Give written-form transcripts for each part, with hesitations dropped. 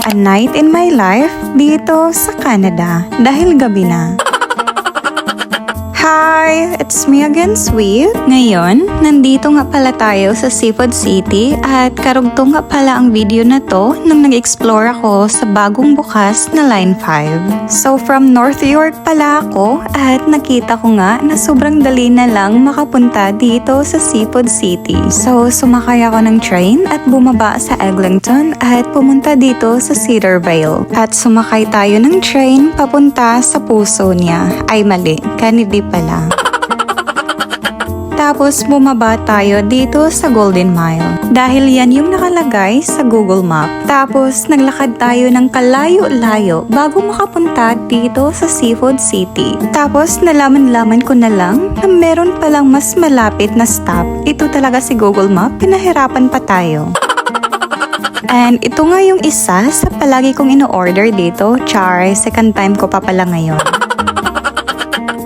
A night in my life dito sa Canada dahil gabi na. Hi! It's me again, Sweet. Ngayon, nandito nga pala tayo sa Seafood City at karugtong nga pala ang video na to nang nag-explore ako sa bagong bukas na Line 5. So from North York pala ako at nakita ko nga na sobrang dali na lang makapunta dito sa Seafood City. So sumakay ako ng train at bumaba sa Eglinton at pumunta dito sa Cedarvale. At sumakay tayo ng train papunta sa puso niya. Ay mali, Kennedy pala. Tapos bumaba tayo dito sa Golden Mile. Dahil yan yung nakalagay sa Google Map. Tapos naglakad tayo ng kalayo-layo bago makapunta dito sa Seafood City. Tapos nalaman-laman ko na lang na meron palang mas malapit na stop. Ito talaga si Google Map, pinahirapan pa tayo. And ito nga yung isa sa palagi kong ino-order dito. Char, second time ko pa pala ngayon.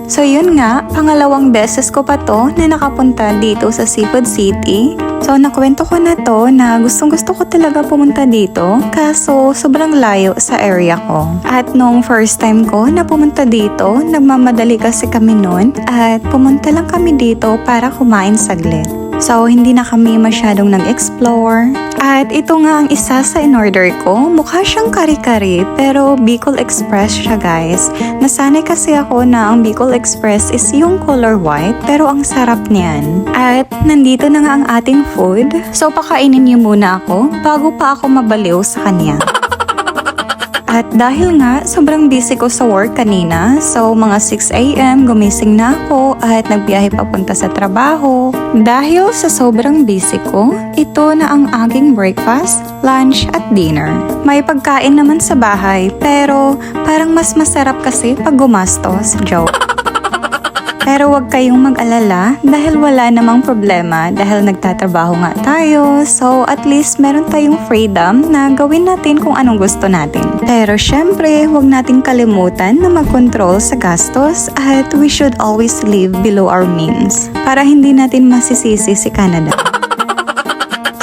So yun nga, pangalawang beses ko pa to na nakapunta dito sa Seafood City. So nakwento ko na to na gustong gusto ko talaga pumunta dito kaso sobrang layo sa area ko. At nung first time ko na pumunta dito, nagmamadali kasi kami noon at pumunta lang kami dito para kumain saglit. So hindi na kami masyadong nag-explore. At ito nga ang isa sa in-order ko. Mukha siyang kari-kari pero Bicol Express siya guys. Nasanay kasi ako na ang Bicol Express is yung color white pero ang sarap niyan. At nandito na nga ang ating food. So pakainin niyo muna ako bago pa ako mabaliw sa kanya. At dahil nga sobrang busy ko sa work kanina, so mga 6 AM gumising na ako at nagbiyahe papunta sa trabaho. Dahil sa sobrang busy ko, ito na ang aking breakfast, lunch at dinner. May pagkain naman sa bahay pero parang mas masarap kasi pag gumastos, joke. Pero wag kayong mag-alala dahil wala namang problema dahil nagtatrabaho nga tayo. So at least meron tayong freedom na gawin natin kung anong gusto natin. Pero syempre, wag nating kalimutan na mag-control sa gastos at we should always live below our means para hindi natin masisisi si Canada.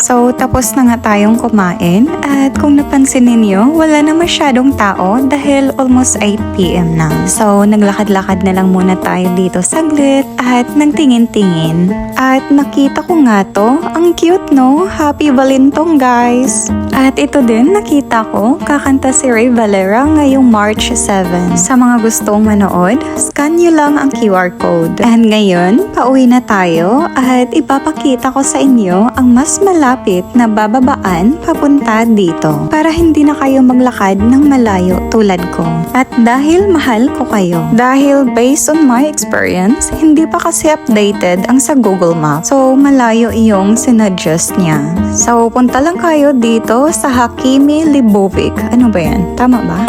So, tapos na nga tayong kumain at kung napansin ninyo, wala na masyadong tao dahil almost 8 PM na. So, naglakad-lakad na lang muna tayo dito saglit at nagtingin-tingin. At nakita ko nga to, ang cute no? Happy Valentine guys! At ito din nakita ko, kakanta si Ray Valera ngayong March 7. Sa mga gustong manood, scan nyo lang ang QR code. And ngayon, pauwi na tayo at ipapakita ko sa inyo ang mas malapit na bababaan papunta dito para hindi na kayo maglakad ng malayo tulad ko. At dahil mahal ko kayo, dahil based on my experience, hindi pa kasi updated ang sa Google Maps. So malayo yung sinadjust niya. So punta lang kayo dito sa Hakimi Libovic. Ano ba yan? Tama ba?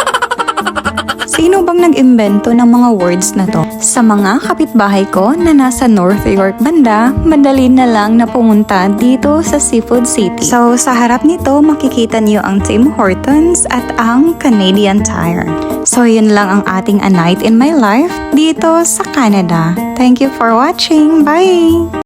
Sino bang nag-imbento ng mga words na to? Sa mga kapitbahay ko na nasa North York banda, madali na lang na pumunta dito sa Seafood City. So sa harap nito, makikita niyo ang Tim Hortons at ang Canadian Tire. So yun lang ang ating A Night in My Life dito sa Canada. Thank you for watching. Bye!